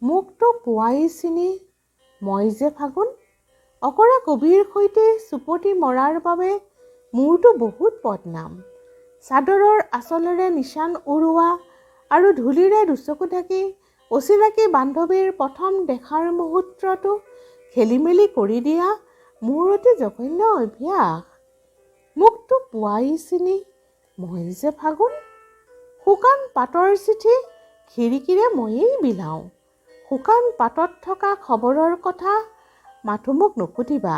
মোকতো পুৱাই চিনি মই যে ফাগুন। অকৰা কবিৰ সৈতে চুপতি মৰাৰ বাবে মোৰতো বহুত বদনাম। চাদৰৰ আঁচলেৰে নিচান উৰুৱা আৰু ধূলিৰে দুচকু ঢাকি অচিনাকি বান্ধৱীৰ প্ৰথম দেখাৰ মুহূৰ্তটো খেলিমেলি কৰি দিয়া মোৰ অতি জঘন্য অভ্যাস। মোকতো পুৱাই চিনি মই যে ফাগুন। শুকান পাতৰ চিঠি খিৰিকীৰে ময়েই বিলাওঁ। শুকান পাতত থকা খবৰৰ কথা মাথো মোক নুসুধিবা।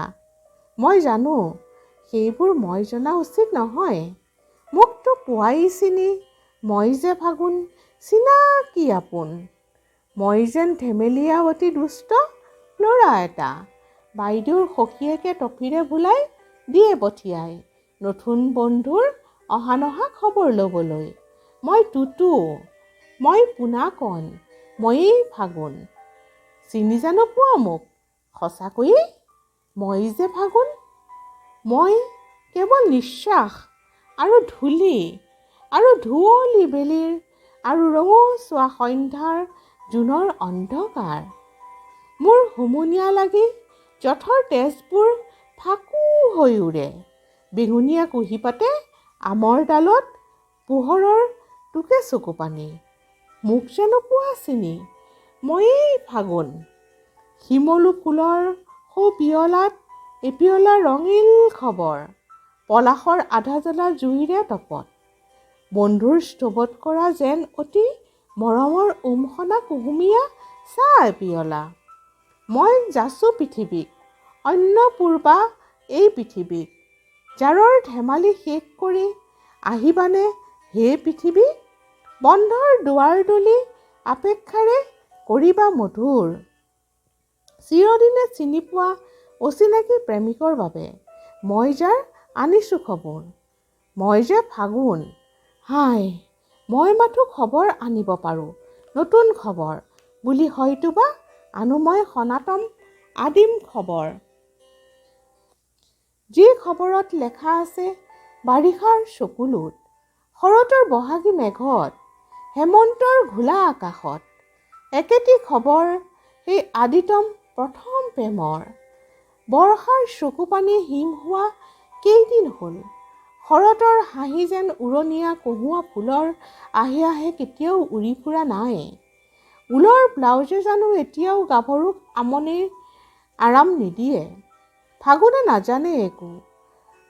মই জানো সেইবোৰ মই জনা উচিত নহয়। মোকতো পুৱাই চিনি মই যে ফাগুন, চিনাকি আপোন। মই যেন ধেমেলীয়া অতি দুষ্ট ল'ৰা এটা। বাইদেউৰ সখীয়েকে টফিৰে ভুলাই দিয়ে পঠিয়াই নতুন বন্ধুৰ অহা নহা খবৰ ল'বলৈ। মই টুটু, মই পোনাকণ, ময়েই ফাগুন। চিনি জানো পোৱা মোক সঁচাকৈয়ে মই যে ফাগুন। মই কেৱল নিশ্বাস আৰু ধূলি আৰু ধুঁৱলি বেলিৰ আৰু ৰঙচুৱা সন্ধ্যাৰ জোনৰ অন্ধকাৰ। মোৰ হুমুনিয়া লাগি জঠৰ তেজবোৰ ফাকু হৈ উৰে। বেঙুনীয়া কুঁহিপাতে আমৰ ডালত পোহৰৰ টোকে চকু পানী। মোক জানো পোৱা চিনি ময়েই ফাগুন। শিমলু ফুলৰ সৌ পিয়লাত এপিয়লা ৰঙিল খবৰ। পলাশৰ আধা জ্বলা জুইৰে তপত বন্ধুৰ স্তৱত কৰা যেন অতি মৰমৰ উমখনা কুহুমীয়া চাহ এপিয়লা। মই যাচো পৃথিৱীক অন্নপূৰ্বা এই পৃথিৱীক। জাৰৰ ধেমালি শেষ কৰি আহিবানে হে পৃথিৱী। বন্ধৰ দুৱাৰ দলি আপেক্ষাৰে কৰিবা মধুৰ। চিৰদিনে চিনি পোৱা অচিনাকি প্ৰেমিকৰ বাবে মই যাৰ আনিছো খবৰ। মই যে ফাগুন। হায় মই মাথো খবৰ আনিব পাৰোঁ নতুন খবৰ বুলি হয়তোবা আনো মই সনাতন আদিম খবৰ। যি খবৰত লেখা আছে বাৰিষাৰ চকুলোত, শৰতৰ বহাগী মেঘত, হেমন্তৰ ঘোলা আকাশত। একেটি খবৰ সেই আদিতম প্ৰথম প্ৰেমৰ। বৰ্ষাৰ চকুপানী হিম হোৱা কেইদিন হ'ল। শৰতৰ হাঁহি যেন উৰণীয়া কহুৱা ফুলৰ আহে আহে কেতিয়াও উৰি ফুৰা নাই। ঊলৰ ব্লাউজে জানো এতিয়াও গাভৰুক আমনিৰ আৰাম নিদিয়ে। ফাগুনে নাজানে একো,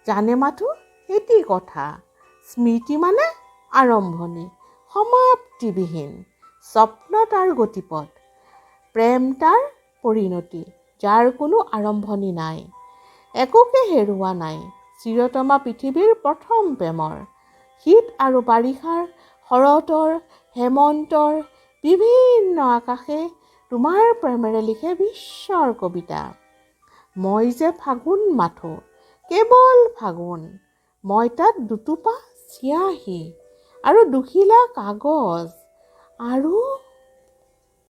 জানে মাথো এটি কথা, স্মৃতি মানে আৰম্ভণি, সমাপ্তিবিহীন স্বপ্ন তাৰ গতিপথ, প্ৰেম তাৰ পৰিণতি, যাৰ কোনো আৰম্ভণি নাই, একোকে হেৰুওৱা নাই। চিৰতমা পৃথিৱীৰ প্ৰথম প্ৰেমৰ। শীত আৰু বাৰিষাৰ, শৰতৰ, হেমন্তৰ বিভিন্ন আকাশে তোমাৰ প্ৰেমেৰে লিখে বিশ্বৰ কবিতা। মই যে ফাগুন মাথো, কেৱল ফাগুন। মই তাত দুটোপা চিয়াহী আৰু দুখিলা কাগজ আৰু